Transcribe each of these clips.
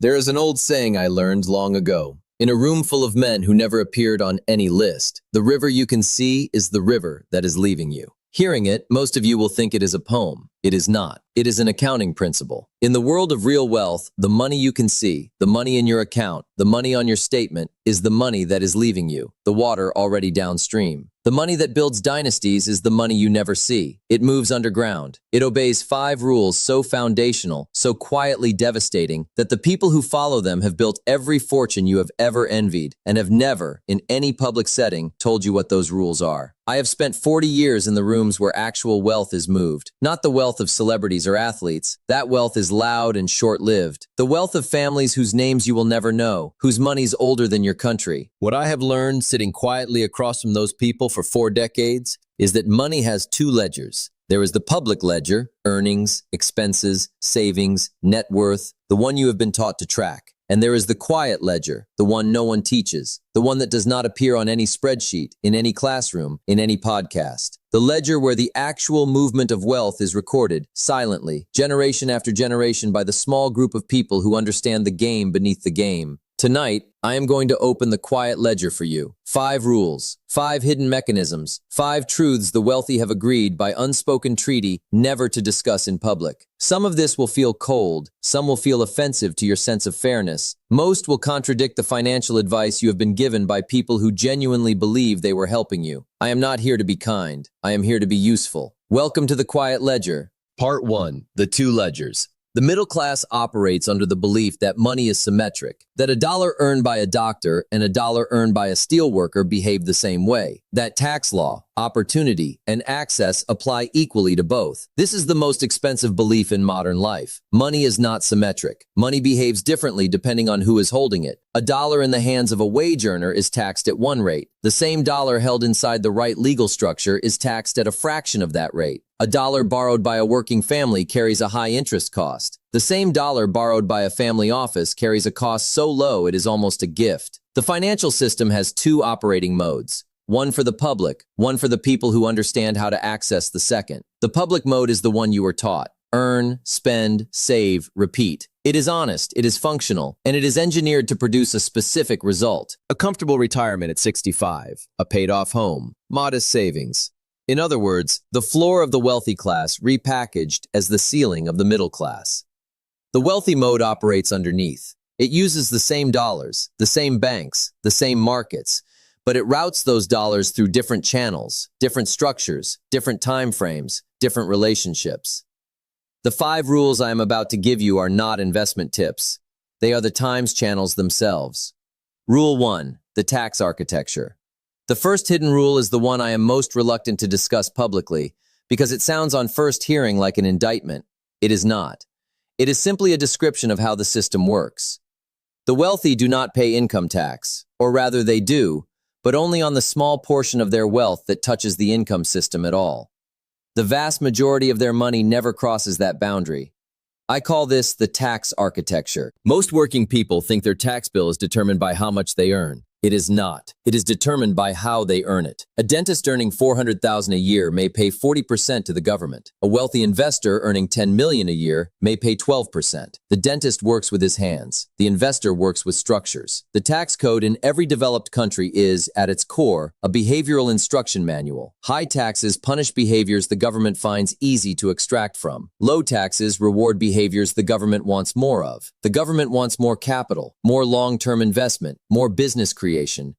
There is an old saying I learned long ago. In a room full of men who never appeared on any list, the river you can see is the river that is leaving you. Hearing it, most of you will think it is a poem. It is not. It is an accounting principle. In the world of real wealth, the money you can see, the money in your account, the money on your statement, is the money that is leaving you, the water already downstream. The money that builds dynasties is the money you never see. It moves underground. It obeys 5 rules so foundational, so quietly devastating, that the people who follow them have built every fortune you have ever envied and have never, in any public setting, told you what those rules are. I have spent 40 years in the rooms where actual wealth is moved, not the wealth of celebrities or athletes. That wealth is loud and short-lived. The wealth of families whose names you will never know, whose money's older than your country. What I have learned sitting quietly across from those people for 4 decades is that money has 2 ledgers. There is the public ledger, earnings, expenses, savings, net worth, the one you have been taught to track. And there is the quiet ledger, the one no one teaches, the one that does not appear on any spreadsheet, in any classroom, in any podcast. The ledger where the actual movement of wealth is recorded, silently, generation after generation by the small group of people who understand the game beneath the game. Tonight, I am going to open the quiet ledger for you. 5 rules, 5 hidden mechanisms, 5 truths the wealthy have agreed by unspoken treaty never to discuss in public. Some of this will feel cold, some will feel offensive to your sense of fairness. Most will contradict the financial advice you have been given by people who genuinely believe they were helping you. I am not here to be kind. I am here to be useful. Welcome to the Quiet Ledger. Part 1. The 2 ledgers. The middle class operates under the belief that money is symmetric, that a dollar earned by a doctor and a dollar earned by a steelworker behave the same way, that tax law, opportunity, and access apply equally to both. This is the most expensive belief in modern life. Money is not symmetric. Money behaves differently depending on who is holding it. A dollar in the hands of a wage earner is taxed at one rate. The same dollar held inside the right legal structure is taxed at a fraction of that rate. A dollar borrowed by a working family carries a high interest cost. The same dollar borrowed by a family office carries a cost so low it is almost a gift. The financial system has 2 operating modes. One for the public, one for the people who understand how to access the second. The public mode is the one you were taught. Earn, spend, save, repeat. It is honest, it is functional, and it is engineered to produce a specific result. A comfortable retirement at 65, a paid-off home, modest savings. In other words, the floor of the wealthy class repackaged as the ceiling of the middle class. The wealthy mode operates underneath. It uses the same dollars, the same banks, the same markets, but it routes those dollars through different channels, different structures, different time frames, different relationships. The 5 rules I am about to give you are not investment tips. They are the times channels themselves. Rule 1. The tax architecture. The first hidden rule is the one I am most reluctant to discuss publicly because it sounds on first hearing like an indictment. It is not. It is simply a description of how the system works. The wealthy do not pay income tax, or rather they do, but only on the small portion of their wealth that touches the income system at all. The vast majority of their money never crosses that boundary. I call this the tax architecture. Most working people think their tax bill is determined by how much they earn. It is not. It is determined by how they earn it. A dentist earning $400,000 a year may pay 40% to the government. A wealthy investor earning $10 million a year may pay 12%. The dentist works with his hands. The investor works with structures. The tax code in every developed country is, at its core, a behavioral instruction manual. High taxes punish behaviors the government finds easy to extract from. Low taxes reward behaviors the government wants more of. The government wants more capital, more long-term investment, more business creation,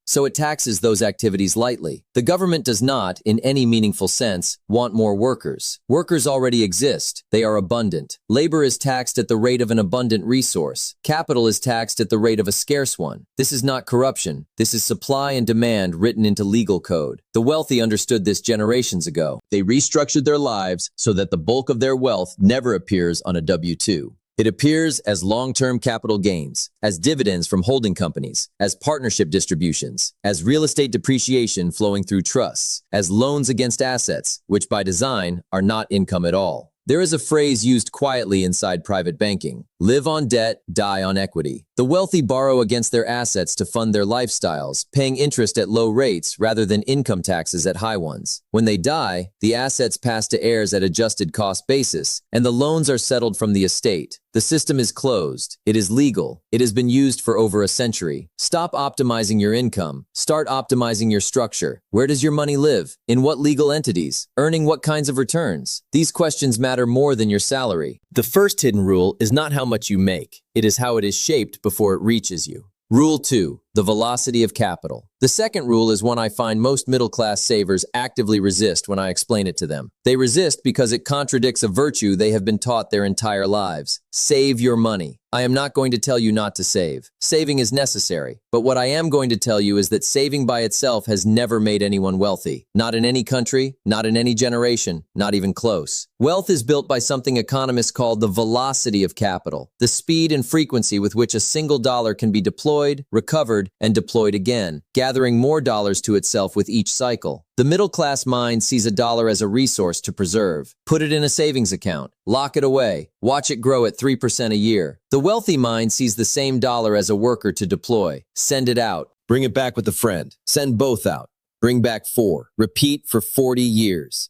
so it taxes those activities lightly. The government does not, in any meaningful sense, want more workers. Workers already exist. They are abundant. Labor is taxed at the rate of an abundant resource. Capital is taxed at the rate of a scarce one. This is not corruption. This is supply and demand written into legal code. The wealthy understood this generations ago. They restructured their lives so that the bulk of their wealth never appears on a W-2. It appears as long-term capital gains, as dividends from holding companies, as partnership distributions, as real estate depreciation flowing through trusts, as loans against assets, which by design are not income at all. There is a phrase used quietly inside private banking: live on debt, die on equity. The wealthy borrow against their assets to fund their lifestyles, paying interest at low rates rather than income taxes at high ones. When they die, the assets pass to heirs at adjusted cost basis, and the loans are settled from the estate. The system is closed. It is legal. It has been used for over a century. Stop optimizing your income. Start optimizing your structure. Where does your money live? In what legal entities? Earning what kinds of returns? These questions matter more than your salary. The first hidden rule is not how much you make. It is how it is shaped before it reaches you. Rule 2, the velocity of capital. The second rule is one I find most middle-class savers actively resist when I explain it to them. They resist because it contradicts a virtue they have been taught their entire lives. Save your money. I am not going to tell you not to save. Saving is necessary. But what I am going to tell you is that saving by itself has never made anyone wealthy. Not in any country, not in any generation, not even close. Wealth is built by something economists call the velocity of capital, the speed and frequency with which a single dollar can be deployed, recovered, and deployed again, gathering more dollars to itself with each cycle. The middle-class mind sees a dollar as a resource to preserve. Put it in a savings account. Lock it away. Watch it grow at 3% a year. The wealthy mind sees the same dollar as a worker to deploy. Send it out. Bring it back with a friend. Send both out. Bring back 4. Repeat for 40 years.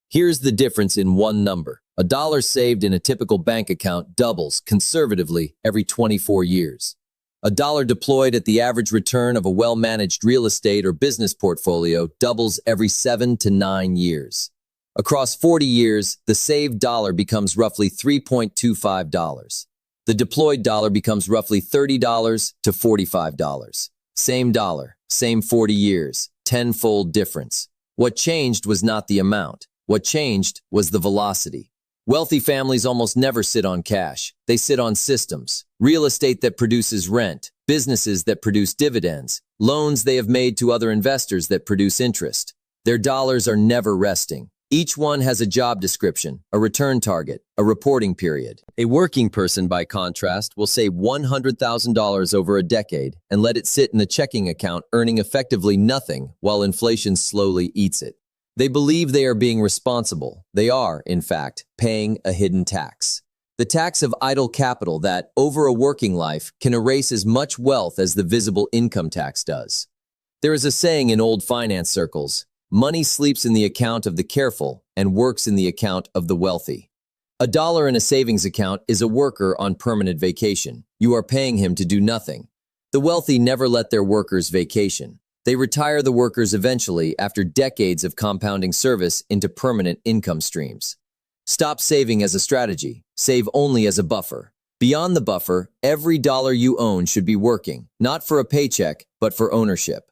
Here's the difference in one number. A dollar saved in a typical bank account doubles, conservatively, every 24 years. A dollar deployed at the average return of a well-managed real estate or business portfolio doubles every 7 to 9 years. Across 40 years, the saved dollar becomes roughly $3.25. The deployed dollar becomes roughly $30 to $45. Same dollar, same 40 years, tenfold difference. What changed was not the amount. What changed was the velocity. Wealthy families almost never sit on cash. They sit on systems. Real estate that produces rent, businesses that produce dividends, loans they have made to other investors that produce interest. Their dollars are never resting. Each one has a job description, a return target, a reporting period. A working person, by contrast, will save $100,000 over a decade and let it sit in a checking account earning effectively nothing while inflation slowly eats it. They believe they are being responsible. They are, in fact, paying a hidden tax. The tax of idle capital that, over a working life, can erase as much wealth as the visible income tax does. There is a saying in old finance circles, money sleeps in the account of the careful and works in the account of the wealthy. A dollar in a savings account is a worker on permanent vacation. You are paying him to do nothing. The wealthy never let their workers vacation. They retire the workers eventually after decades of compounding service into permanent income streams. Stop saving as a strategy. Save only as a buffer. Beyond the buffer, every dollar you own should be working, not for a paycheck, but for ownership.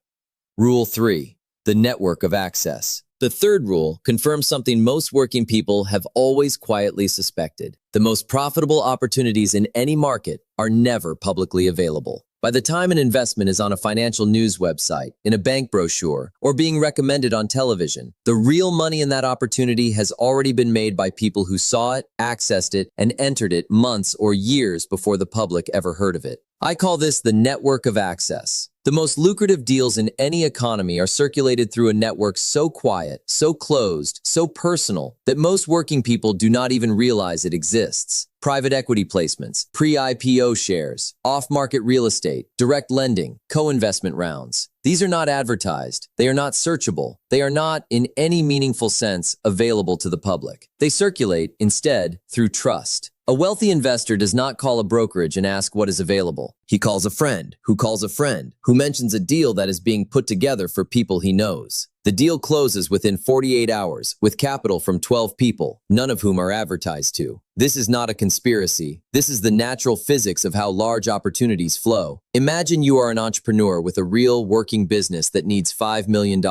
Rule 3. The network of access. The third rule confirms something most working people have always quietly suspected. The most profitable opportunities in any market are never publicly available. By the time an investment is on a financial news website, in a bank brochure, or being recommended on television, the real money in that opportunity has already been made by people who saw it, accessed it, and entered it months or years before the public ever heard of it. I call this the network of access. The most lucrative deals in any economy are circulated through a network so quiet, so closed, so personal, that most working people do not even realize it exists. Private equity placements, pre-IPO shares, off-market real estate, direct lending, co-investment rounds. These are not advertised. They are not searchable. They are not, in any meaningful sense, available to the public. They circulate, instead, through trust. A wealthy investor does not call a brokerage and ask what is available. He calls a friend, who mentions a deal that is being put together for people he knows. The deal closes within 48 hours with capital from 12 people, none of whom are advertised to. This is not a conspiracy. This is the natural physics of how large opportunities flow. Imagine you are an entrepreneur with a real working business that needs $5 million.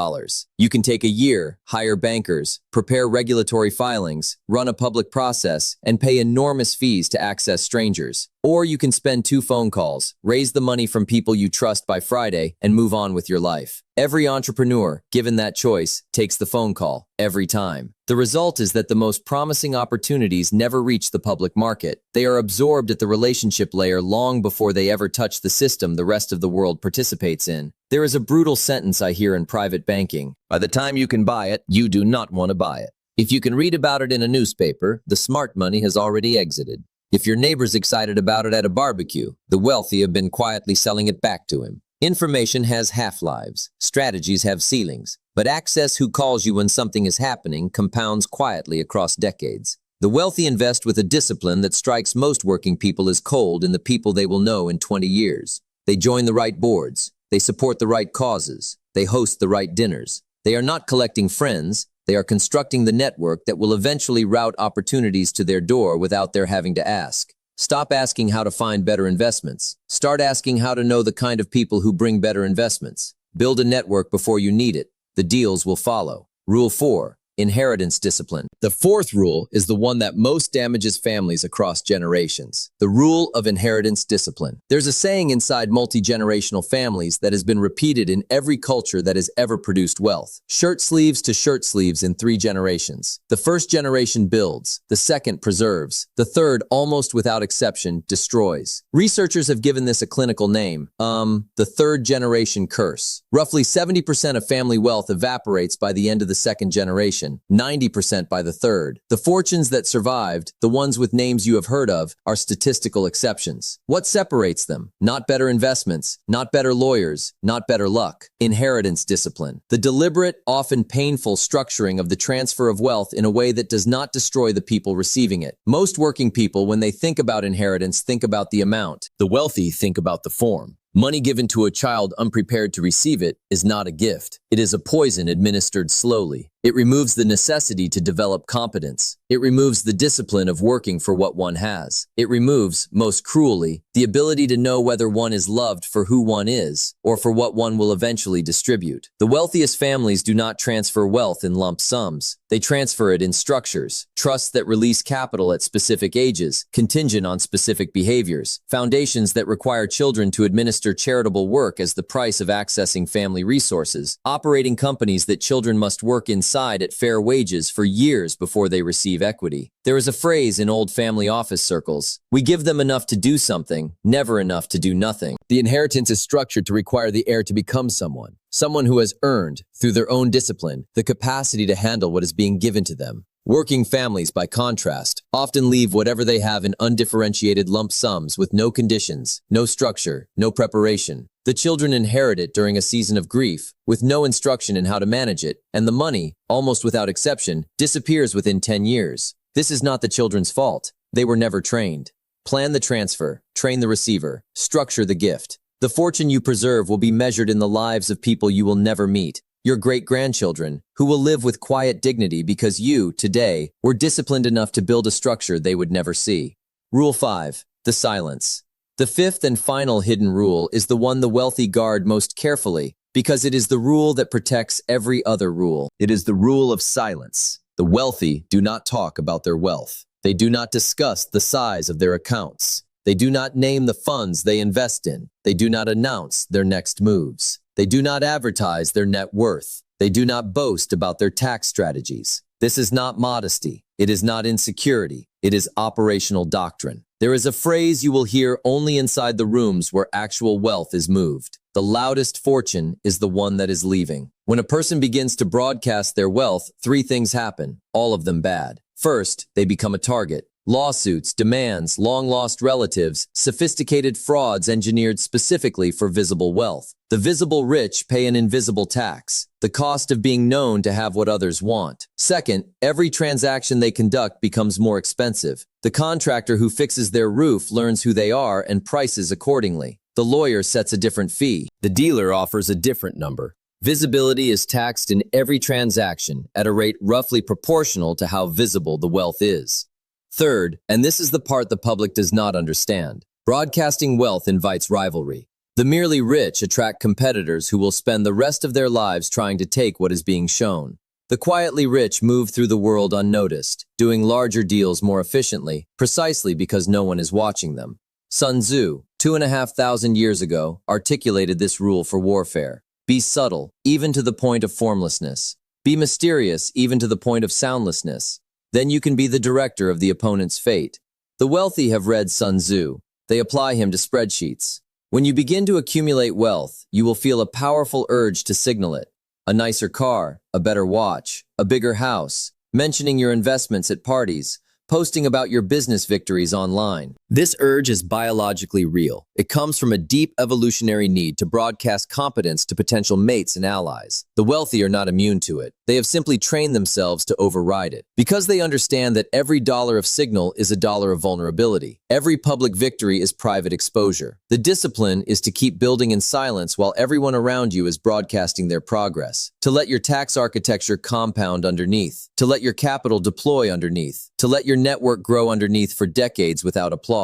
You can take a year, hire bankers, prepare regulatory filings, run a public process, and pay enormous fees to access strangers. Or you can spend 2 phone calls, raise the money from people you trust by Friday, and move on with your life. Every entrepreneur, given that choice, takes the phone call, every time. The result is that the most promising opportunities never reach the public market. They are absorbed at the relationship layer long before they ever touch the system the rest of the world participates in. There is a brutal sentence I hear in private banking. By the time you can buy it, you do not want to buy it. If you can read about it in a newspaper, the smart money has already exited. If your neighbor's excited about it at a barbecue, the wealthy have been quietly selling it back to him. Information has half-lives. Strategies have ceilings. But access who calls you when something is happening compounds quietly across decades. The wealthy invest with a discipline that strikes most working people as cold in the people they will know in 20 years. They join the right boards. They support the right causes. They host the right dinners. They are not collecting friends. They are constructing the network that will eventually route opportunities to their door without their having to ask. Stop asking how to find better investments. Start asking how to know the kind of people who bring better investments. Build a network before you need it. The deals will follow. Rule 4. Inheritance discipline. The fourth rule is the one that most damages families across generations. The rule of inheritance discipline. There's a saying inside multi-generational families that has been repeated in every culture that has ever produced wealth. Shirt sleeves to shirt sleeves in 3 generations. The first generation builds. The second preserves. The third, almost without exception, destroys. Researchers have given this a clinical name. The third generation curse. Roughly 70% of family wealth evaporates by the end of the second generation. 90% by the third. The fortunes that survived, the ones with names you have heard of, are statistical exceptions. What separates them? Not better investments, not better lawyers, not better luck. Inheritance discipline. The deliberate, often painful structuring of the transfer of wealth in a way that does not destroy the people receiving it. Most working people, when they think about inheritance, think about the amount. The wealthy think about the form. Money given to a child unprepared to receive it is not a gift. It is a poison administered slowly. It removes the necessity to develop competence. It removes the discipline of working for what one has. It removes, most cruelly, the ability to know whether one is loved for who one is or for what one will eventually distribute. The wealthiest families do not transfer wealth in lump sums. They transfer it in structures, trusts that release capital at specific ages, contingent on specific behaviors, foundations that require children to administer charitable work as the price of accessing family resources, operating companies that children must work inside at fair wages for years before they receive equity. There is a phrase in old family office circles: we give them enough to do something, never enough to do nothing. The inheritance is structured to require the heir to become someone who has earned, through their own discipline, the capacity to handle what is being given to them. Working families, by contrast, often leave whatever they have in undifferentiated lump sums with no conditions, no structure, no preparation. The children inherit it during a season of grief, with no instruction in how to manage it, and the money, almost without exception, disappears within 10 years. This is not the children's fault. They were never trained. Plan the transfer, train the receiver, structure the gift. The fortune you preserve will be measured in the lives of people you will never meet. Your great-grandchildren, who will live with quiet dignity because you, today, were disciplined enough to build a structure they would never see. Rule 5. The silence. The fifth and final hidden rule is the one the wealthy guard most carefully, because it is the rule that protects every other rule. It is the rule of silence. The wealthy do not talk about their wealth. They do not discuss the size of their accounts. They do not name the funds they invest in. They do not announce their next moves. They do not advertise their net worth. They do not boast about their tax strategies. This is not modesty. It is not insecurity. It is operational doctrine. There is a phrase you will hear only inside the rooms where actual wealth is moved. The loudest fortune is the one that is leaving. When a person begins to broadcast their wealth, 3 things happen, all of them bad. First, they become a target. Lawsuits, demands, long-lost relatives, sophisticated frauds engineered specifically for visible wealth. The visible rich pay an invisible tax, the cost of being known to have what others want. Second, every transaction they conduct becomes more expensive. The contractor who fixes their roof learns who they are and prices accordingly. The lawyer sets a different fee. The dealer offers a different number. Visibility is taxed in every transaction at a rate roughly proportional to how visible the wealth is. Third, and this is the part the public does not understand, broadcasting wealth invites rivalry. The merely rich attract competitors who will spend the rest of their lives trying to take what is being shown. The quietly rich move through the world unnoticed, doing larger deals more efficiently, precisely because no one is watching them. Sun Tzu, 2,500 years ago, articulated this rule for warfare. Be subtle, even to the point of formlessness. Be mysterious, even to the point of soundlessness. Then you can be the director of the opponent's fate. The wealthy have read Sun Tzu. They apply him to spreadsheets. When you begin to accumulate wealth, you will feel a powerful urge to signal it. A nicer car, a better watch, a bigger house, mentioning your investments at parties, posting about your business victories online. This urge is biologically real. It comes from a deep evolutionary need to broadcast competence to potential mates and allies. The wealthy are not immune to it. They have simply trained themselves to override it. Because they understand that every dollar of signal is a dollar of vulnerability. Every public victory is private exposure. The discipline is to keep building in silence while everyone around you is broadcasting their progress. To let your tax architecture compound underneath. To let your capital deploy underneath. To let your network grow underneath for decades without applause.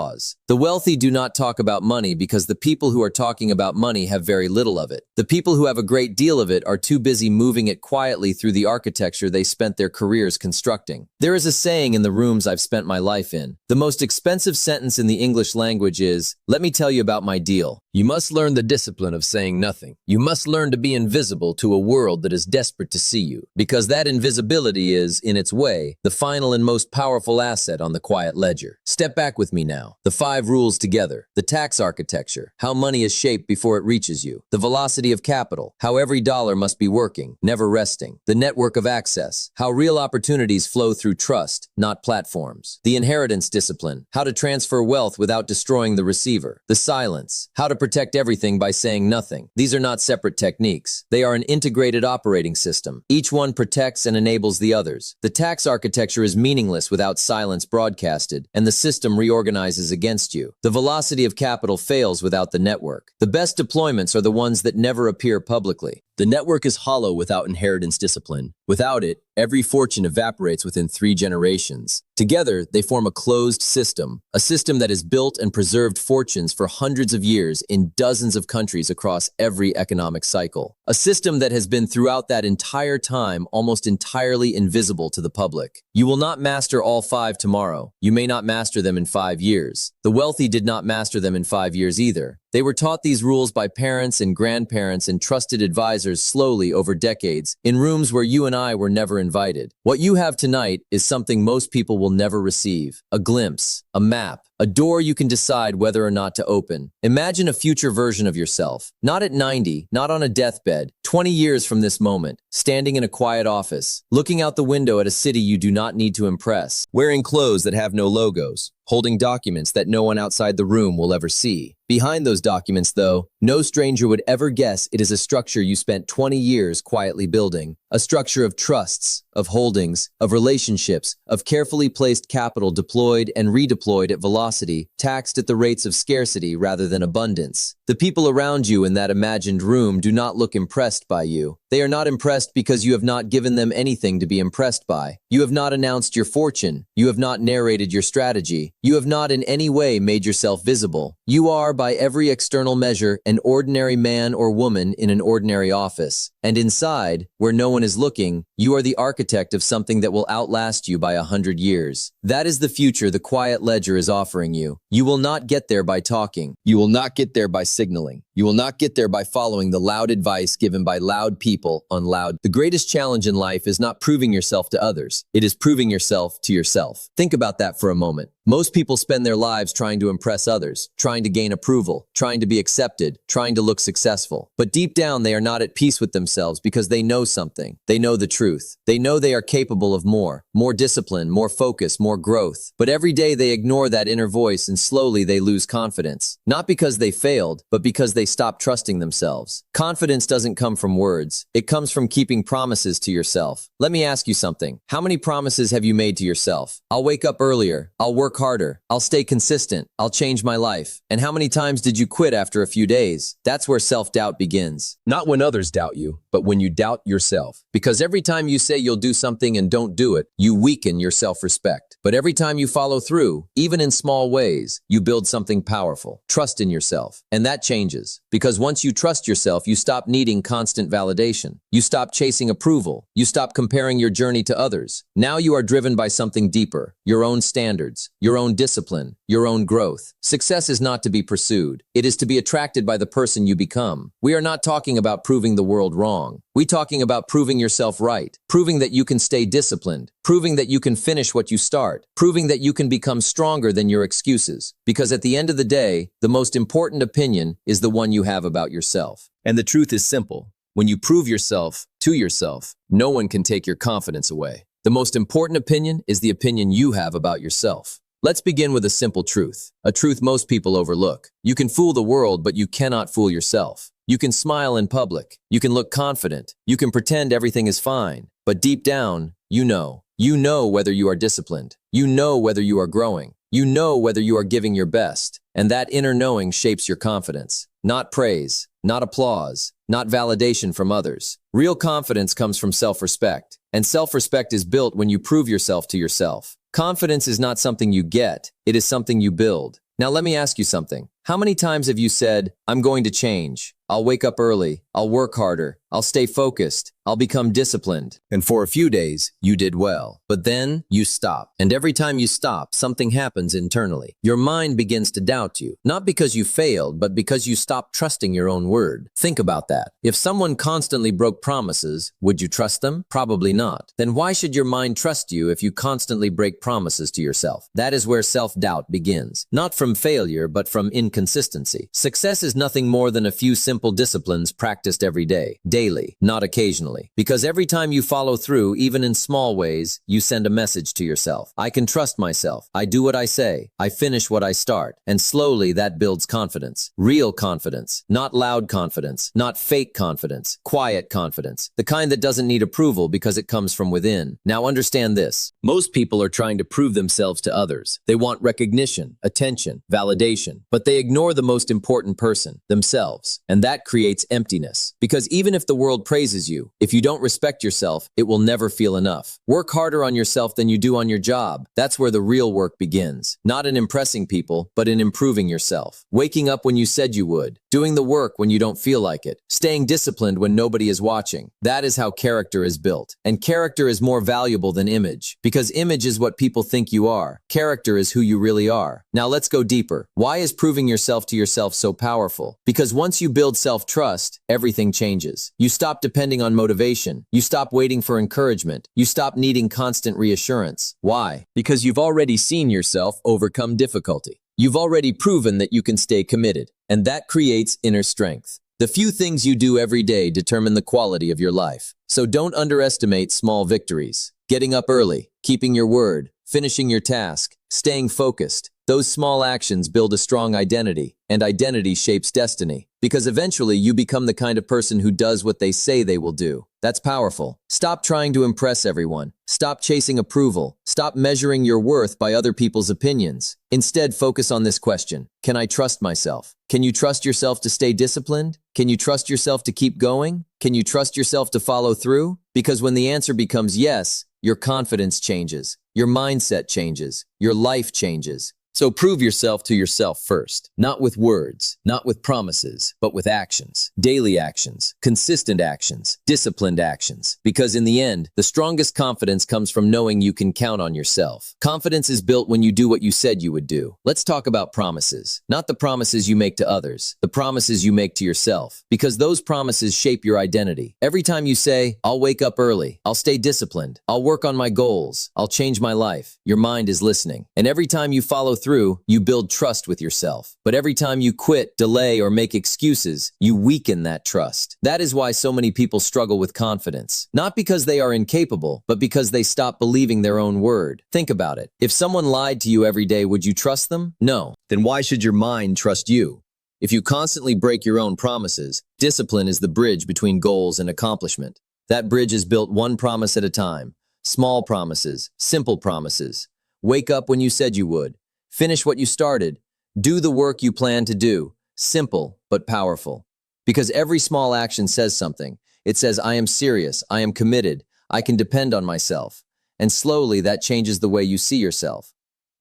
The wealthy do not talk about money because the people who are talking about money have very little of it. The people who have a great deal of it are too busy moving it quietly through the architecture they spent their careers constructing. There is a saying in the rooms I've spent my life in. The most expensive sentence in the English language is, "Let me tell you about my deal." You must learn the discipline of saying nothing. You must learn to be invisible to a world that is desperate to see you, because that invisibility is, in its way, the final and most powerful asset on the quiet ledger. Step back with me now. The 5 rules together. The tax architecture. How money is shaped before it reaches you. The velocity of capital. How every dollar must be working, never resting. The network of access. How real opportunities flow through trust, not platforms. The inheritance discipline. How to transfer wealth without destroying the receiver. The silence. How to protect everything by saying nothing. These are not separate techniques. They are an integrated operating system. Each one protects and enables the others. The tax architecture is meaningless without silence broadcasted, and the system reorganizes against you. The velocity of capital fails without the network. The best deployments are the ones that never appear publicly. The network is hollow without inheritance discipline. Without it, every fortune evaporates within 3 generations. Together, they form a closed system, a system that has built and preserved fortunes for hundreds of years in dozens of countries across every economic cycle. A system that has been throughout that entire time almost entirely invisible to the public. You will not master all 5 tomorrow. You may not master them in 5 years. The wealthy did not master them in 5 years either. They were taught these rules by parents and grandparents and trusted advisors slowly over decades, in rooms where you and I were never invited. What you have tonight is something most people will never receive. A glimpse, a map, a door you can decide whether or not to open. Imagine a future version of yourself, not at 90, not on a deathbed, 20 years from this moment, standing in a quiet office, looking out the window at a city you do not need to impress, wearing clothes that have no logos, holding documents that no one outside the room will ever see. Behind those documents, though, no stranger would ever guess it is a structure you spent 20 years quietly building. A structure of trusts, of holdings, of relationships, of carefully placed capital deployed and redeployed at velocity, taxed at the rates of scarcity rather than abundance. The people around you in that imagined room do not look impressed by you. They are not impressed because you have not given them anything to be impressed by. You have not announced your fortune. You have not narrated your strategy. You have not in any way made yourself visible. You are, by every external measure, an ordinary man or woman in an ordinary office. And inside, where no one is looking, you are the architect of something that will outlast you by 100 years. That is the future the quiet ledger is offering you. You will not get there by talking. You will not get there by signaling. You will not get there by following the loud advice given by loud people on loud. The greatest challenge in life is not proving yourself to others. It is proving yourself to yourself. Think about that for a moment. Most people spend their lives trying to impress others, trying to gain approval, trying to be accepted, trying to look successful. But deep down, they are not at peace with themselves because they know something. They know the truth. They know they are capable of more discipline, more focus, more growth. But every day they ignore that inner voice and slowly they lose confidence. Not because they failed, but because they stopped trusting themselves. Confidence doesn't come from words. It comes from keeping promises to yourself. Let me ask you something. How many promises have you made to yourself? I'll wake up earlier. I'll work harder. I'll stay consistent. I'll change my life. And how many times did you quit after a few days? That's where self-doubt begins. Not when others doubt you, but when you doubt yourself. Because every time you say you'll do something and don't do it, you weaken your self-respect. But every time you follow through, even in small ways, you build something powerful. Trust in yourself. And that changes. Because once you trust yourself, you stop needing constant validation. You stop chasing approval. You stop comparing your journey to others. Now you are driven by something deeper, your own standards, your own discipline, your own growth. Success is not to be pursued. It is to be attracted by the person you become. We are not talking about proving the world wrong. We're talking about proving yourself right, proving that you can stay disciplined, proving that you can finish what you start, proving that you can become stronger than your excuses. Because at the end of the day, the most important opinion is the one you have about yourself. And the truth is simple. When you prove yourself to yourself, no one can take your confidence away. The most important opinion is the opinion you have about yourself. Let's begin with a simple truth, a truth most people overlook. You can fool the world, but you cannot fool yourself. You can smile in public. You can look confident. You can pretend everything is fine. But deep down, you know. You know whether you are disciplined. You know whether you are growing. You know whether you are giving your best. And that inner knowing shapes your confidence. Not praise, not applause, not validation from others. Real confidence comes from self-respect. And self-respect is built when you prove yourself to yourself. Confidence is not something you get. It is something you build. Now let me ask you something. How many times have you said, I'm going to change. I'll wake up early. I'll work harder. I'll stay focused. I'll become disciplined. And for a few days, you did well. But then you stop. And every time you stop, something happens internally. Your mind begins to doubt you. Not because you failed, but because you stopped trusting your own word. Think about that. If someone constantly broke promises, would you trust them? Probably not. Then why should your mind trust you if you constantly break promises to yourself? That is where self-doubt begins. Not from failure, but from inconsistency. Success is nothing more than a few simple disciplines practiced every day, daily, not occasionally. Because every time you follow through, even in small ways, you send a message to yourself. I can trust myself. I do what I say. I finish what I start. And slowly that builds confidence. Real confidence. Not loud confidence. Not fake confidence. Quiet confidence. The kind that doesn't need approval because it comes from within. Now understand this. Most people are trying to prove themselves to others. They want recognition, attention, validation. But they ignore the most important person, themselves. And that creates emptiness. Because even if the world praises you, if you don't respect yourself, it will never feel enough. Work harder on yourself than you do on your job. That's where the real work begins. Not in impressing people, but in improving yourself. Waking up when you said you would. Doing the work when you don't feel like it. Staying disciplined when nobody is watching. That is how character is built. And character is more valuable than image. Because image is what people think you are. Character is who you really are. Now let's go deeper. Why is proving yourself to yourself so powerful? Because once you build self-trust, everything changes. You stop depending on motivation. You stop waiting for encouragement. You stop needing constant reassurance. Why? Because you've already seen yourself overcome difficulty. You've already proven that you can stay committed. And that creates inner strength. The few things you do every day determine the quality of your life. So don't underestimate small victories. Getting up early, keeping your word, finishing your task, staying focused. Those small actions build a strong identity, and identity shapes destiny. Because eventually you become the kind of person who does what they say they will do. That's powerful. Stop trying to impress everyone. Stop chasing approval. Stop measuring your worth by other people's opinions. Instead, focus on this question. Can I trust myself? Can you trust yourself to stay disciplined? Can you trust yourself to keep going? Can you trust yourself to follow through? Because when the answer becomes yes, your confidence changes. Your mindset changes. Your life changes. So prove yourself to yourself first, not with words, not with promises, but with actions, daily actions, consistent actions, disciplined actions. Because in the end, the strongest confidence comes from knowing you can count on yourself. Confidence is built when you do what you said you would do. Let's talk about promises, not the promises you make to others, the promises you make to yourself. Because those promises shape your identity. Every time you say, I'll wake up early, I'll stay disciplined, I'll work on my goals, I'll change my life, your mind is listening. And every time you follow through, you build trust with yourself. But every time you quit, delay, or make excuses, you weaken that trust. That is why so many people struggle with confidence. Not because they are incapable, but because they stop believing their own word. Think about it. If someone lied to you every day, would you trust them? No. Then why should your mind trust you? If you constantly break your own promises, discipline is the bridge between goals and accomplishment. That bridge is built one promise at a time. Small promises, simple promises. Wake up when you said you would. Finish what you started. Do the work you plan to do. Simple, but powerful. Because every small action says something. It says, I am serious, I am committed, I can depend on myself. And slowly that changes the way you see yourself.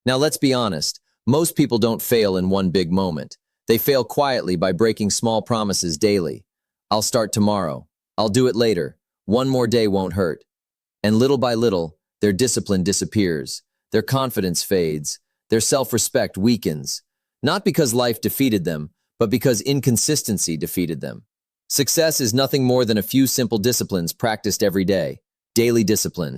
Now let's be honest, most people don't fail in one big moment. They fail quietly by breaking small promises daily. I'll start tomorrow. I'll do it later. One more day won't hurt. And little by little, their discipline disappears. Their confidence fades. Their self-respect weakens, not because life defeated them, but because inconsistency defeated them. Success is nothing more than a few simple disciplines practiced every day, daily discipline.